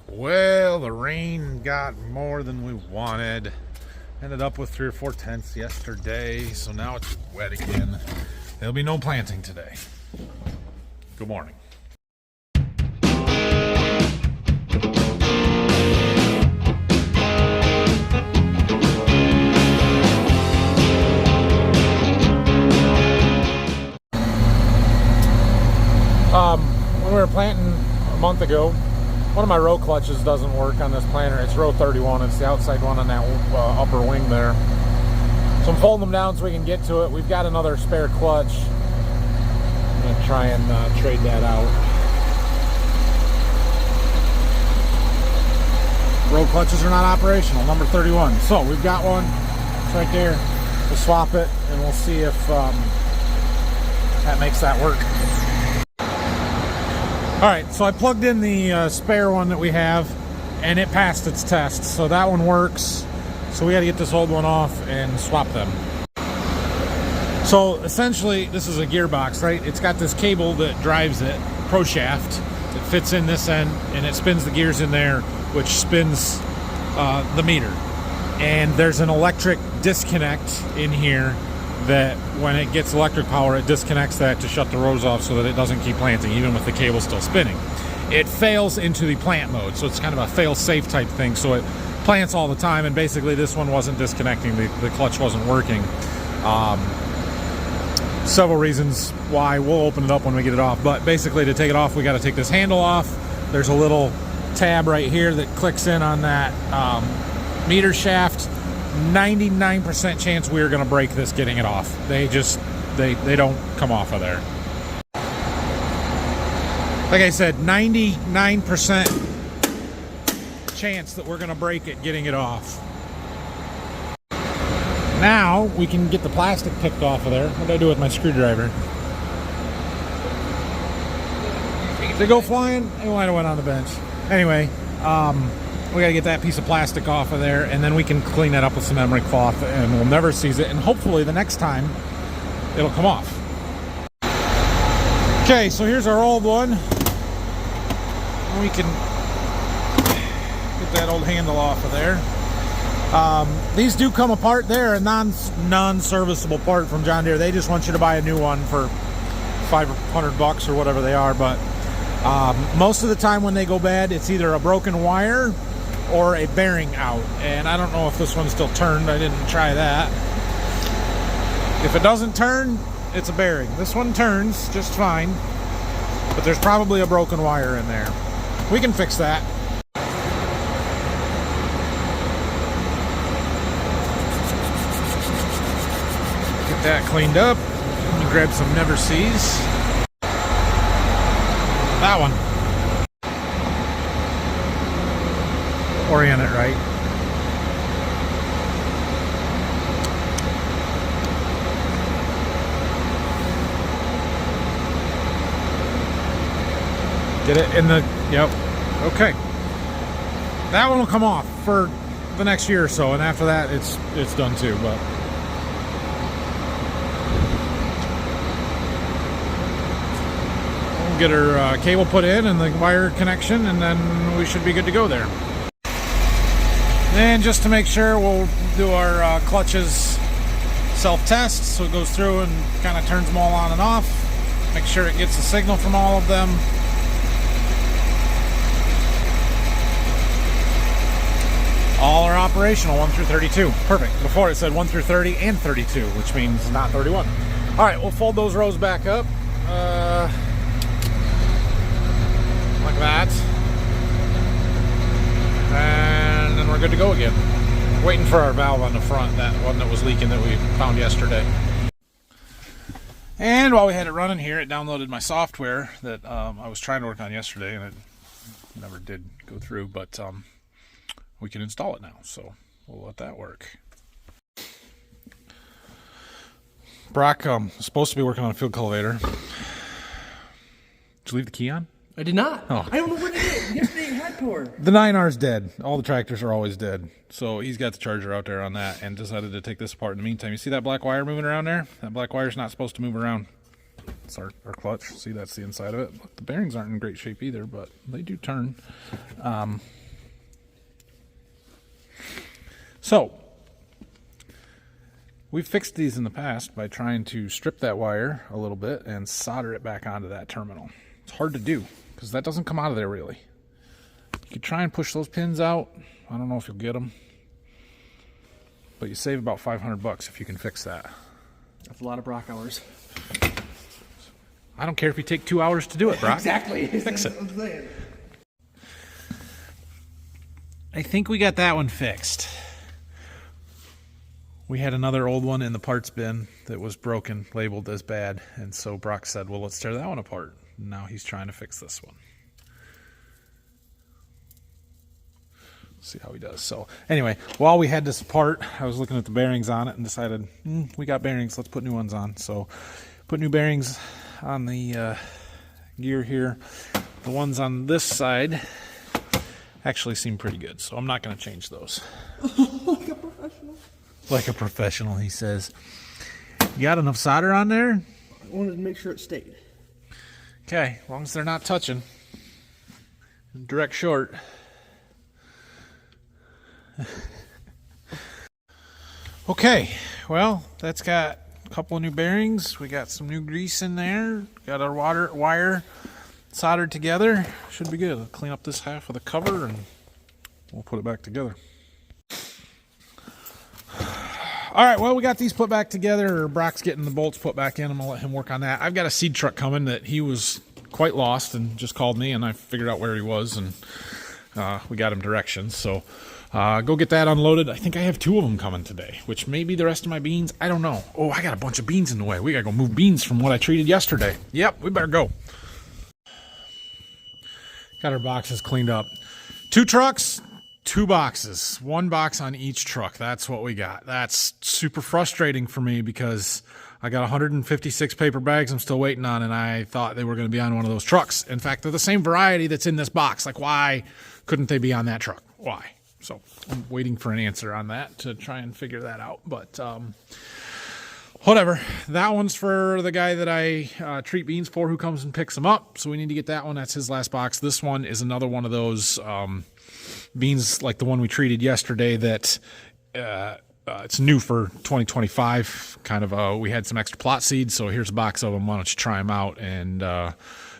Well, the rain got more than we wanted. Ended up with 3 or 4 tenths yesterday, so now it's wet again. There'll be no planting today. Good morning. When we were planting a month ago, one of my row clutches doesn't work on this planter. It's row 31. It's the outside one on that upper wing there. So I'm folding them down so we can get to it. We've got another spare clutch. I'm going to try and trade that out. Row clutches are not operational, number 31. So we've got one. It's right there. We'll swap it and we'll see if that makes that work. Alright, so I plugged in the spare one that we have, and it passed its test, so that one works. So we got to get this old one off and swap them. So essentially, this is a gearbox, right? It's got this cable that drives it, pro shaft, that fits in this end, and it spins the gears in there, which spins the meter. And there's an electric disconnect in here that when it gets electric power, it disconnects that to shut the rows off so that it doesn't keep planting, even with the cable still spinning. It fails into the plant mode, so it's kind of a fail-safe type thing, so it plants all the time, and basically this one wasn't disconnecting, the clutch wasn't working. Several reasons why. We'll open it up when we get it off, but basically to take it off, we got to take this handle off. There's a little tab right here that clicks in on that meter shaft. 99% chance we're going to break this getting it off. They don't come off of there. Like I said, 99% chance that we're going to break it getting it off. Now we can get the plastic picked off of there. What did I do with my screwdriver? Did it go flying? It might have went on the bench. Anyway, we got to get that piece of plastic off of there, and then we can clean that up with some emery cloth, and we'll never seize it, and hopefully the next time it'll come off. Okay, so here's our old one. We can get that old handle off of there. These do come apart. They're a non-serviceable part from John Deere. They just want you to buy a new one for $500 or whatever they are, but most of the time when they go bad, it's either a broken wire or a bearing out, and I don't know if this one's still turned. I didn't try that. If it doesn't turn, it's a bearing. This one turns just fine, but there's probably a broken wire in there. We can fix that. Get that cleaned up. Let me grab some Never Sees. That one. Orient it right. Get it in the, yep. Okay. That one will come off for the next year or so, and after that it's done too, but we'll get her cable put in and the wire connection, and then we should be good to go there. And just to make sure, we'll do our clutches self-test, so it goes through and kind of turns them all on and off. Make sure it gets a signal from all of them. All are operational, 1 through 32. Perfect. Before it said 1 through 30 and 32, which means not 31. All right, we'll fold those rows back up. Like that. And then we're good to go again. Waiting for our valve on the front, that one that was leaking that we found yesterday. And while we had it running here, it downloaded my software that I was trying to work on yesterday, and it never did go through, but we can install it now, so we'll let that work. Brock was supposed to be working on a field cultivator. Did you leave the key on? I did not. Oh. I don't know what it is. Yesterday it had power. The 9R's dead. All the tractors are always dead. So he's got the charger out there on that and decided to take this apart in the meantime. You see that black wire moving around there? That black wire's not supposed to move around. It's our clutch. See, that's the inside of it. Look, the bearings aren't in great shape either, but they do turn. So we've fixed these in the past by trying to strip that wire a little bit and solder it back onto that terminal. It's hard to do because that doesn't come out of there really. You could try and push those pins out. I don't know if you'll get them, but you save about $500 if you can fix that. That's a lot of Brock hours. I don't care if you take 2 hours to do it, Brock. Exactly. Fix it. I think we got that one fixed. We had another old one in the parts bin that was broken, labeled as bad, and so Brock said, well, let's tear that one apart. Now he's trying to fix this one. See how he does. So anyway, while we had this apart, I was looking at the bearings on it and decided, we got bearings, let's put new ones on. So put new bearings on the gear here. The ones on this side actually seem pretty good, so I'm not going to change those. Like a professional. Like a professional, he says. You got enough solder on there? I wanted to make sure it stayed. Okay, as long as they're not touching. Direct short. Okay, well, that's got a couple of new bearings. We got some new grease in there. Got our wire soldered together. Should be good. I'll clean up this half of the cover and we'll put it back together. All right, well, we got these put back together. Brock's getting the bolts put back in. I'm going to let him work on that. I've got a seed truck coming that he was quite lost and just called me, and I figured out where he was, and we got him directions. So go get that unloaded. I think I have 2 of them coming today, which may be the rest of my beans. I don't know. Oh, I got a bunch of beans in the way. We got to go move beans from what I treated yesterday. Yep, we better go. Got our boxes cleaned up. 2 trucks, 2 boxes. 1 box on each truck. That's what we got. That's super frustrating for me because I got 156 paper bags I'm still waiting on, and I thought they were going to be on one of those trucks. In fact, they're the same variety that's in this box. Like, why couldn't they be on that truck? Why? So I'm waiting for an answer on that to try and figure that out. But whatever. That one's for the guy that I treat beans for, who comes and picks them up. So we need to get that one. That's his last box. This one is another one of those beans like the one we treated yesterday that it's new for 2025. Kind of we had some extra plot seeds, so here's a box of them. Why don't you try them out and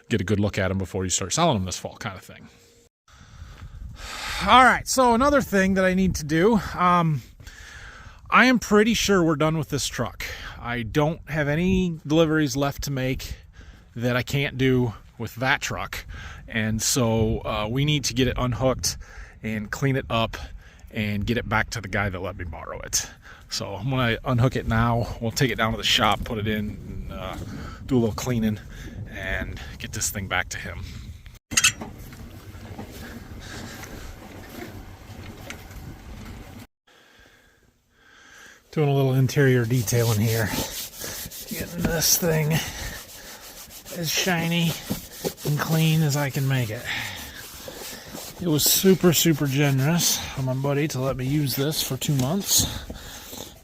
get a good look at them before you start selling them this fall, kind of thing. All right, so another thing that I need to do, I am pretty sure we're done with this truck. I don't have any deliveries left to make that I can't do with that truck, and so we need to get it unhooked and clean it up and get it back to the guy that let me borrow it. So I'm going to unhook it now. We'll take it down to the shop, put it in, and do a little cleaning, and get this thing back to him. Doing a little interior detailing here. Getting this thing as shiny and clean as I can make it. It was super generous of my buddy to let me use this for 2 months.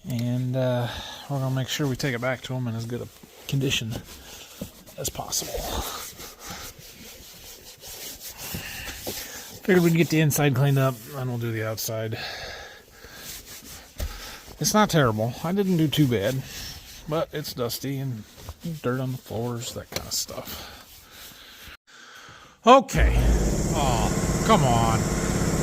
And we're going to make sure we take it back to him in as good a condition as possible. Figured we'd get the inside cleaned up, and we'll do the outside. It's not terrible. I didn't do too bad, but it's dusty and dirt on the floors, that kind of stuff. Okay. Oh, come on.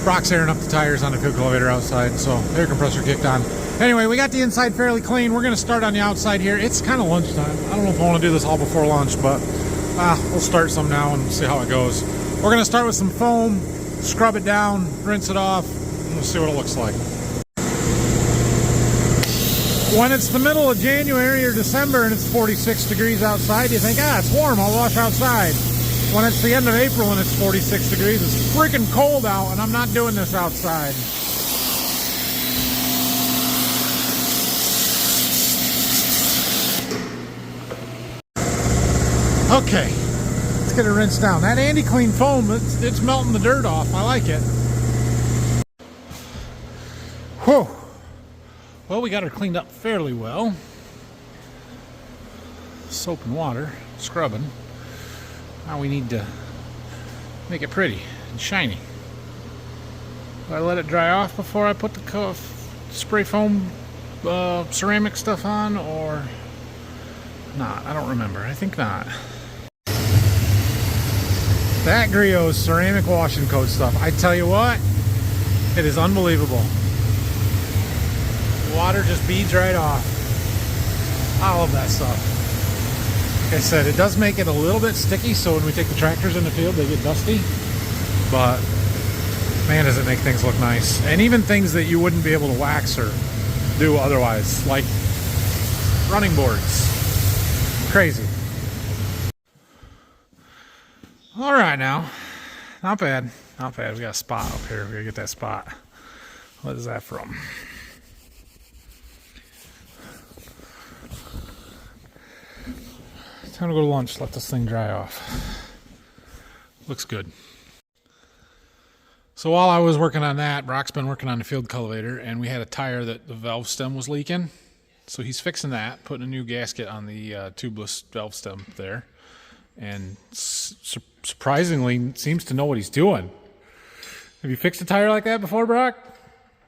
Brock's airing up the tires on the cook elevator outside, so air compressor kicked on. Anyway, we got the inside fairly clean. We're going to start on the outside here. It's kind of lunchtime. I don't know if I want to do this all before lunch, but we'll start some now and see how it goes. We're going to start with some foam, scrub it down, rinse it off, and we'll see what it looks like. When it's the middle of January or December and it's 46 degrees outside, you think, it's warm, I'll wash outside. When it's the end of April and it's 46 degrees, it's freaking cold out, and I'm not doing this outside. Okay, let's get it rinsed down. That Andy Clean foam, it's melting the dirt off. I like it. Whew. Well, we got her cleaned up fairly well. soap and water, scrubbing. Now we need to make it pretty and shiny. Do I let it dry off before I put the spray foam ceramic stuff on, or not? I don't remember. I think not. That Griot's ceramic wash and coat stuff, I tell you what, it is unbelievable. Water just beads right off. I love that stuff. Like I said, it does make it a little bit sticky, so when we take the tractors in the field, they get dusty. But man, does it make things look nice. And even things that you wouldn't be able to wax or do otherwise, like running boards. Crazy. All right now. Not bad. Not bad. We got a spot up here. We gotta get that spot. What is that from? Time to go to lunch. Let this thing dry off. Looks good. So while I was working on that, Brock's been working on the field cultivator, and we had a tire that the valve stem was leaking. So he's fixing that, putting a new gasket on the tubeless valve stem there. And surprisingly seems to know what he's doing. Have you fixed a tire like that before, Brock?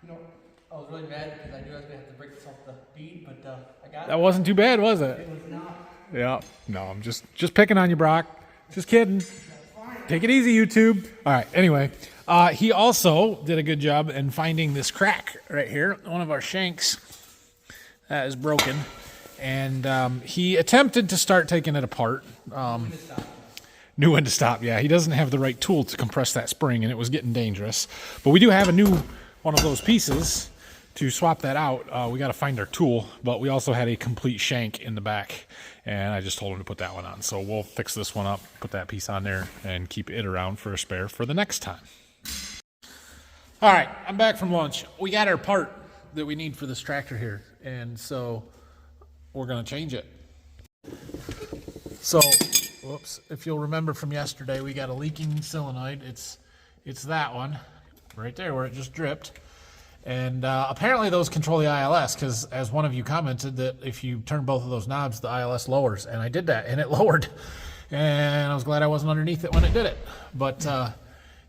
No, I was really mad because I knew I was going to have to break this off the bead, but I got it. That wasn't too bad, was it? It was not. Yeah. No, I'm just picking on you, Brock. Just kidding. Take it easy, YouTube. All right. Anyway, he also did a good job in finding this crack right here. One of our shanks that is broken. And he attempted to start taking it apart. Knew when to stop. Yeah, he doesn't have the right tool to compress that spring, and it was getting dangerous. But we do have a new one of those pieces to swap that out. We got to find our tool, but we also had a complete shank in the back, and I just told him to put that one on. So we'll fix this one up, put that piece on there, and keep it around for a spare for the next time. All right, I'm back from lunch. We got our part that we need for this tractor here, and so we're going to change it. So, whoops, if you'll remember from yesterday, we got a leaking solenoid. It's that one right there where it just dripped. And apparently those control the ILS, because as one of you commented that if you turn both of those knobs, the ILS lowers. And I did that, and it lowered. And I was glad I wasn't underneath it when it did it. But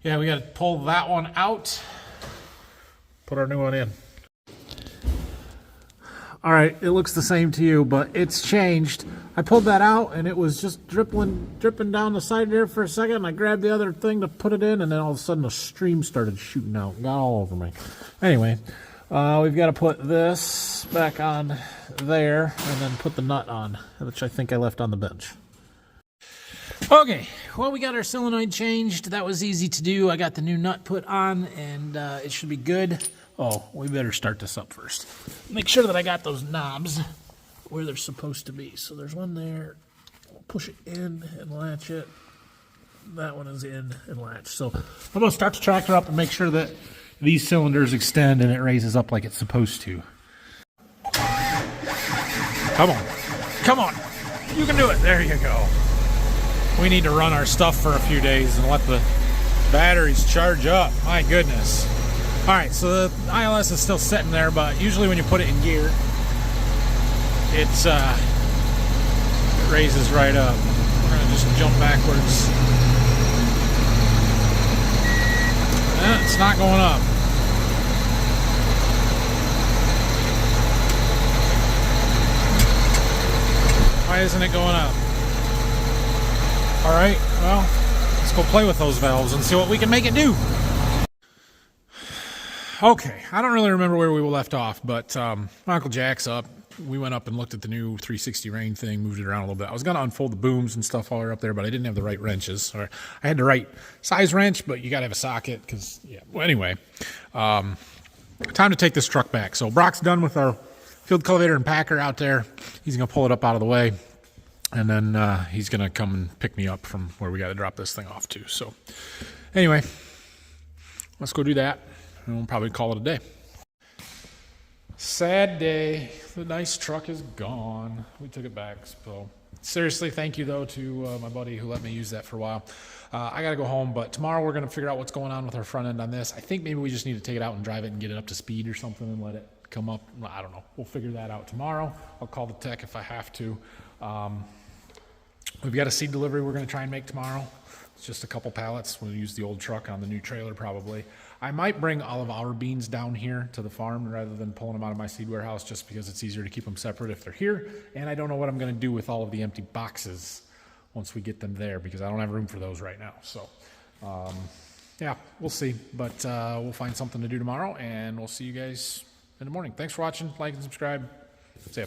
yeah, we got to pull that one out, put our new one in. All right, it looks the same to you, but it's changed. I pulled that out, and it was just dripping down the side there for a second. I grabbed the other thing to put it in, and then all of a sudden a stream started shooting out. Got all over me. Anyway, we've got to put this back on there, and then put the nut on, which I think I left on the bench. Okay, well, we got our solenoid changed. That was easy to do. I got the new nut put on, and it should be good. Oh, we better start this up first. Make sure that I got those knobs where they're supposed to be. So there's one there. We'll push it in and latch it. That one is in and latch. So I'm going to start the tractor up and make sure that these cylinders extend and it raises up like it's supposed to. Come on. Come on. You can do it. There you go. We need to run our stuff for a few days and let the batteries charge up. My goodness. All right, so the ILS is still sitting there, but usually when you put it in gear, it raises right up. We're gonna just jump backwards. It's not going up. Why isn't it going up? All right, well, let's go play with those valves and see what we can make it do. Okay, I don't really remember where we left off, but my Uncle Jack's up. We went up and looked at the new 360 rain thing, moved it around a little bit. I was going to unfold the booms and stuff while we were up there, but I didn't have the right wrenches. Or I had the right size wrench, but you got to have a socket because, yeah. Well, anyway, time to take this truck back. So Brock's done with our field cultivator and packer out there. He's going to pull it up out of the way, and then he's going to come and pick me up from where we got to drop this thing off to. So anyway, let's go do that. And we'll probably call it a day. Sad day. The nice truck is gone. We took it back. So seriously, thank you though to my buddy who let me use that for a while. I got to go home, but tomorrow we're going to figure out what's going on with our front end on this. I think maybe we just need to take it out and drive it and get it up to speed or something and let it come up. I don't know. We'll figure that out tomorrow. I'll call the tech if I have to. We've got a seed delivery we're going to try and make tomorrow. It's just a couple pallets. We'll use the old truck on the new trailer probably. I might bring all of our beans down here to the farm rather than pulling them out of my seed warehouse, just because it's easier to keep them separate if they're here. And I don't know what I'm going to do with all of the empty boxes once we get them there, because I don't have room for those right now. So, yeah, we'll see. But we'll find something to do tomorrow, and we'll see you guys in the morning. Thanks for watching. Like and subscribe. See ya.